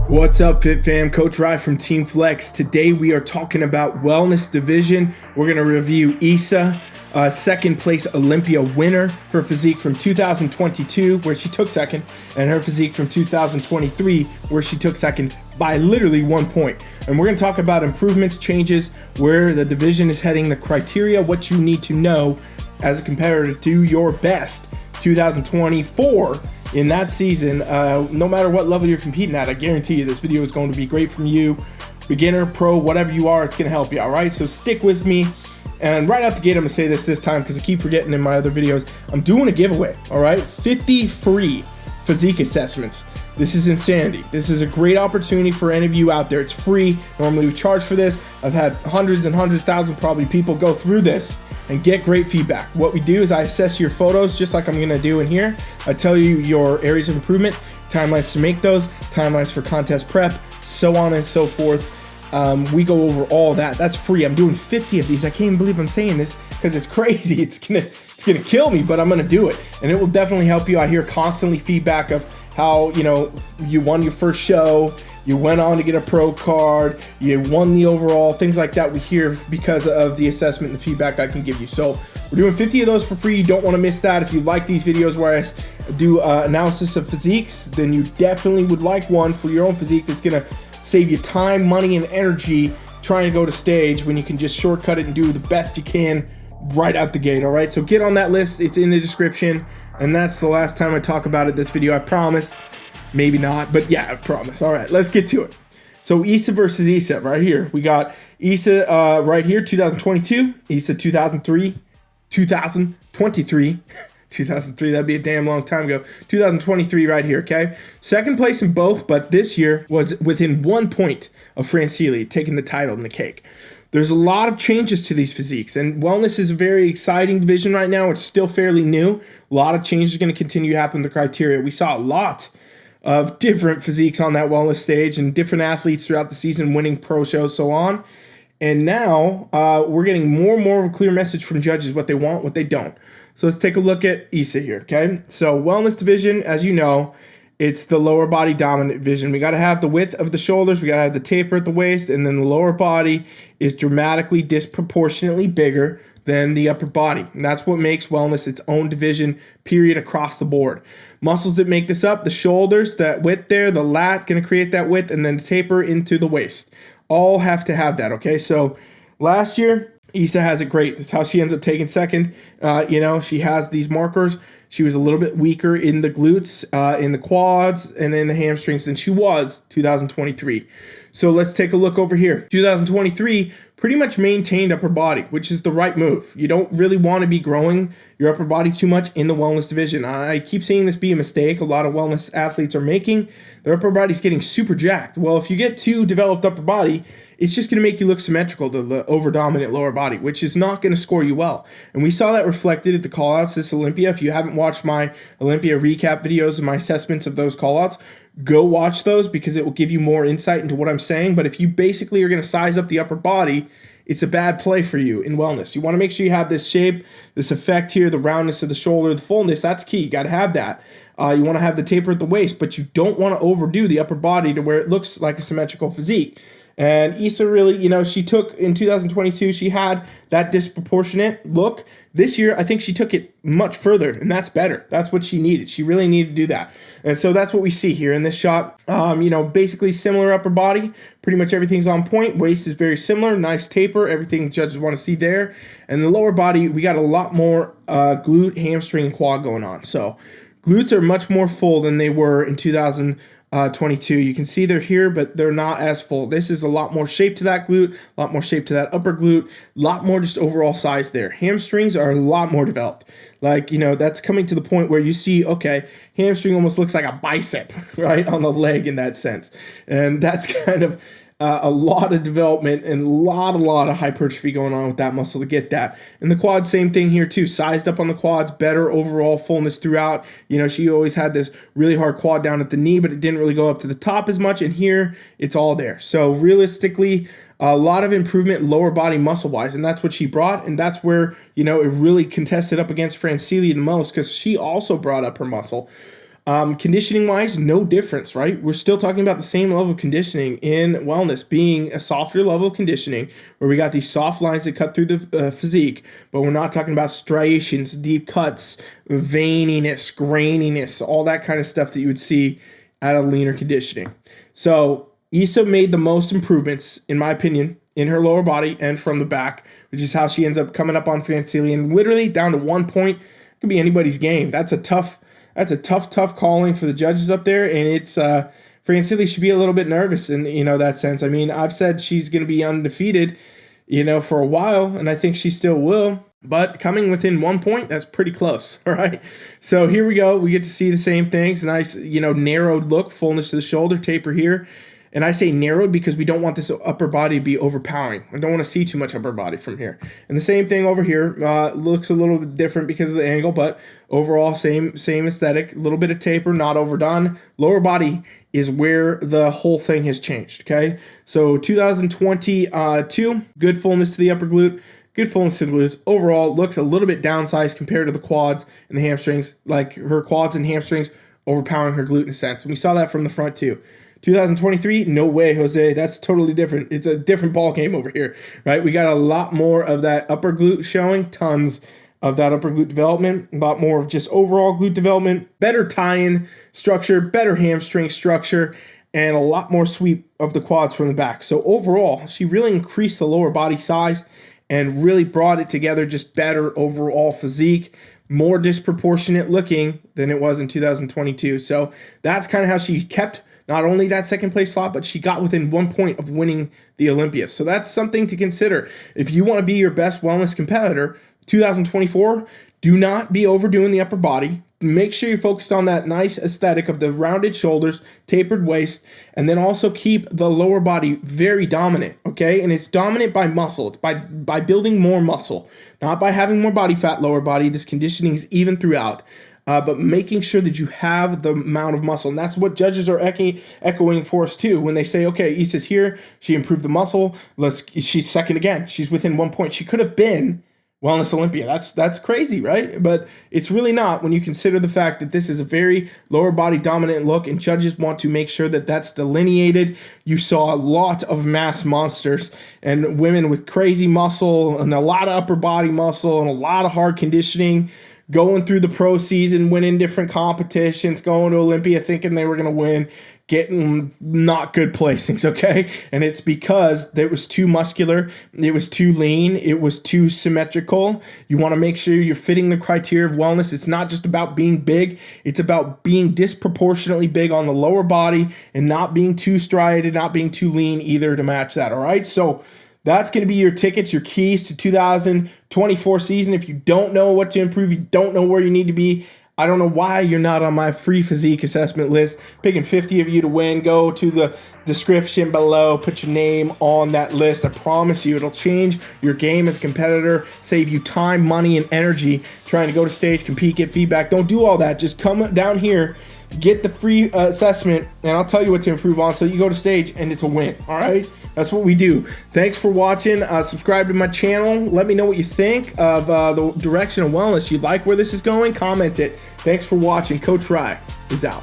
What's up, Fit Fam? Coach Rye from Team Flex. Today we are talking about wellness division. We're going to review Isa, second place Olympia winner, her physique from 2022 where she took second, and her physique from 2023 where she took second by literally 1 point. And we're going to talk about improvements, changes, where the division is heading, the criteria, what you need to know as a competitor to do your best 2024 in that season. No matter what level you're competing at, I guarantee you this video is going to be great from you. Beginner, pro, whatever you are, it's going to help you, all right? So stick with me. And right out the gate, I'm going to say this time because I keep forgetting in my other videos. I'm doing a giveaway, all right? 50 free physique assessments. This is insanity. This is a great opportunity for any of you out there. It's free. Normally we charge for this. I've had hundreds and hundreds, thousands probably people go through this and get great feedback. What we do is I assess your photos just like I'm gonna do in here. I tell you your areas of improvement, timelines to make those, timelines for contest prep, so on and so forth. We go over all that. That's free. I'm doing 50 of these. I can't even believe I'm saying this because it's crazy. It's gonna kill me, but I'm gonna do it. And it will definitely help you. I hear constantly feedback of how, you won your first show, you went on to get a pro card, you won the overall, things like that we hear because of the assessment and the feedback I can give you. So we're doing 50 of those for free. You don't want to miss that. If you like these videos where I do analysis of physiques, then you definitely would like one for your own physique that's going to save you time, money, and energy trying to go to stage when you can just shortcut it and do the best you can right out the gate. All right, so get on that list. It's in the description, and that's the last time I talk about it this video, I promise. Maybe not, but yeah, I promise. All right, let's get to it. So Isa versus Isa right here. We got Isa right here, 2022. Isa 2023. 2003, that'd be a damn long time ago. 2023 right here, okay? Second place in both, but this year was within 1 point of Francielle taking the title in the cake. There's a lot of changes to these physiques, and wellness is a very exciting division right now. It's still fairly new. A lot of changes are going to continue to happen with the criteria. We saw a lot of different physiques on that wellness stage and different athletes throughout the season winning pro shows, so on. And now we're getting more and more of a clear message from judges, what they want, what they don't. So let's take a look at Isa here, okay? So wellness division, as you know, it's the lower body dominant division. We got to have the width of the shoulders, we got to have the taper at the waist, and then the lower body is dramatically disproportionately bigger than the upper body. And that's what makes wellness its own division, period, across the board. Muscles that make this up, the shoulders, that width there, the lat, going to create that width, and then the taper into the waist. All have to have that, okay? So last year, Isa has it great. That's how she ends up taking second. She has these markers. She was a little bit weaker in the glutes, in the quads, and in the hamstrings than she was 2023. So let's take a look over here. 2023 pretty much maintained upper body, which is the right move. You don't really want to be growing your upper body too much in the wellness division. I keep seeing this be a mistake a lot of wellness athletes are making. Their upper body's getting super jacked. Well, if you get too developed upper body, it's just going to make you look symmetrical to the over-dominant lower body, which is not going to score you well. And we saw that reflected at the callouts this Olympia. If you haven't watched my Olympia recap videos and my assessments of those callouts, go watch those because it will give you more insight into what I'm saying. But if you basically are going to size up the upper body, it's a bad play for you in wellness. You want to make sure you have this shape, this effect here, the roundness of the shoulder, the fullness. That's key. You got to have that. You want to have the taper at the waist, but you don't want to overdo the upper body to where it looks like a symmetrical physique. And Isa really, she took in 2022, she had that disproportionate look. This year, I think she took it much further, and that's better. That's what she needed. She really needed to do that. And so that's what we see here in this shot. Basically similar upper body. Pretty much everything's on point. Waist is very similar. Nice taper. Everything judges want to see there. And the lower body, we got a lot more glute, hamstring, and quad going on. So glutes are much more full than they were in 2022. You can see they're here, but they're not as full. This is a lot more shape to that glute, a lot more shape to that upper glute, a lot more just overall size there. Hamstrings are a lot more developed. That's coming to the point where you see, okay, hamstring almost looks like a bicep, right, on the leg in that sense. And that's kind of a lot of development and a lot of hypertrophy going on with that muscle to get that. And the quads, same thing here too. Sized up on the quads, better overall fullness throughout. She always had this really hard quad down at the knee, but it didn't really go up to the top as much. And here, it's all there. So realistically, a lot of improvement lower body muscle wise, and that's what she brought, and that's where it really contested up against Francielle the most because she also brought up her muscle. Conditioning wise, no difference, right? We're still talking about the same level of conditioning in wellness, being a softer level of conditioning where we got these soft lines that cut through the physique, but we're not talking about striations, deep cuts, veininess, graininess, all that kind of stuff that you would see at a leaner conditioning. So Isa made the most improvements, in my opinion, in her lower body and from the back, which is how she ends up coming up on Francielle, and literally down to 1 point. It could be anybody's game. That's a tough calling for the judges up there, and it's Francielle should be a little bit nervous in that sense. I mean, I've said she's going to be undefeated, for a while, and I think she still will. But coming within 1 point, that's pretty close, all right? So here we go. We get to see the same things. Nice, narrowed look, fullness to the shoulder, taper here. And I say narrowed because we don't want this upper body to be overpowering. I don't want to see too much upper body from here. And the same thing over here looks a little bit different because of the angle, but overall same aesthetic. A little bit of taper, not overdone. Lower body is where the whole thing has changed, okay? So 2022, good fullness to the upper glute. Good fullness to the glutes. Overall, looks a little bit downsized compared to the quads and the hamstrings, like her quads and hamstrings overpowering her glute in a sense. And we saw that from the front too. 2023, no way, Jose. That's totally different. It's a different ball game over here, right? We got a lot more of that upper glute showing, tons of that upper glute development, a lot more of just overall glute development, better tie-in structure, better hamstring structure, and a lot more sweep of the quads from the back. So overall, she really increased the lower body size and really brought it together, just better overall physique, more disproportionate looking than it was in 2022. So that's kind of how she kept not only that second place slot, but she got within 1 point of winning the Olympia. So that's something to consider. If you want to be your best wellness competitor, 2024, do not be overdoing the upper body. Make sure you're focused on that nice aesthetic of the rounded shoulders, tapered waist, and then also keep the lower body very dominant, okay? And it's dominant by muscle. It's by building more muscle, not by having more body fat, lower body. This conditioning is even throughout. But making sure that you have the amount of muscle. And that's what judges are echoing for us too. When they say, okay, Isa's here, she improved the muscle, she's second again. She's within 1 point. She could have been Wellness Olympia. That's crazy, right? But it's really not when you consider the fact that this is a very lower body dominant look, and judges want to make sure that that's delineated. You saw a lot of mass monsters and women with crazy muscle and a lot of upper body muscle and a lot of hard conditioning, going through the pro season, winning different competitions, going to Olympia thinking they were going to win, getting not good placings, okay? And it's because it was too muscular, it was too lean, it was too symmetrical. You want to make sure you're fitting the criteria of wellness. It's not just about being big, it's about being disproportionately big on the lower body and not being too striated, not being too lean either to match that, all right? So that's going to be your tickets, your keys to 2024 season. If you don't know what to improve, you don't know where you need to be, I don't know why you're not on my free physique assessment list. Picking 50 of you to win. Go to the description below. Put your name on that list. I promise you it'll change your game as a competitor, save you time, money, and energy trying to go to stage, compete, get feedback. Don't do all that. Just come down here, get the free assessment, and I'll tell you what to improve on so you go to stage and it's a win, all right? That's what we do. Thanks for watching. Subscribe to my channel. Let me know what you think of the direction of wellness. You like where this is going? Comment it. Thanks for watching. Coach Rye is out.